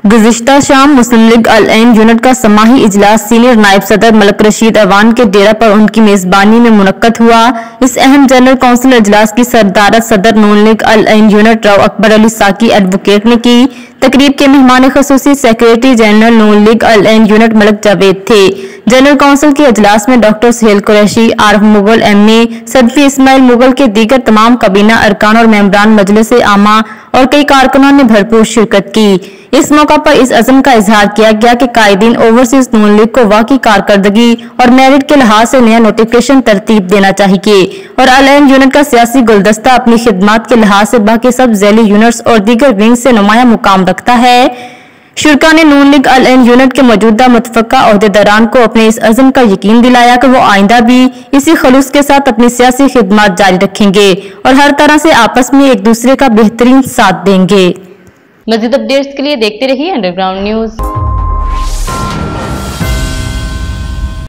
गुज़िश्ता शाम मुस्लिम लीग अल ऐन यूनिट का समाही इजलास सीनियर नायब सदर मलक रशीद अवान के डेरा पर उनकी मेजबानी में मुनक्कद हुआ। इस अहम जनरल कौंसिल इजलास की सरदारत सदर नून लीग अल ऐन यूनिट राव अकबर अली साकी एडवोकेट ने की। तकरीब के मेहमान खसूसी सेक्रेटरी जनरल नून लीग अल ऐन यूनिट मलक जावेद थे। जनरल कौंसिल के इजलास में डॉक्टर सुहेल कुरैशी, आरिफ मुगल एमए, सदफी इस्माइल मुगल के दीगर तमाम कबीना अरकान और मेंबरान मजलिस आमा और कई कारकुनों ने भरपूर शिरकत की। इस मौका पर इस अज़म का इजहार किया गया कि कायदीन ओवरसीज नून लीग को वाकई कारकर्दगी और मेरिट के लिहाज से नया नोटिफिकेशन तरतीब देना चाहिए और अल ऐन यूनिट का सियासी गुलदस्ता अपनी खिदमात के लिहाज से बाकी सब झैली यूनिट्स और दीगर विंग से नुमाया मुकाम रखता है। शुरा ने नून लीग अल ऐन यूनिट के मौजूदा मुतफ़क्का अहदेदारान को अपने इस अज़म का यकीन दिलाया कि वो आइंदा भी इसी खलूस के साथ अपनी सियासी खिदमात जारी रखेंगे और हर तरह से आपस में एक दूसरे का बेहतरीन साथ देंगे। मज़ीद अपडेट्स के लिए देखते रहिए अंडरग्राउंड न्यूज़।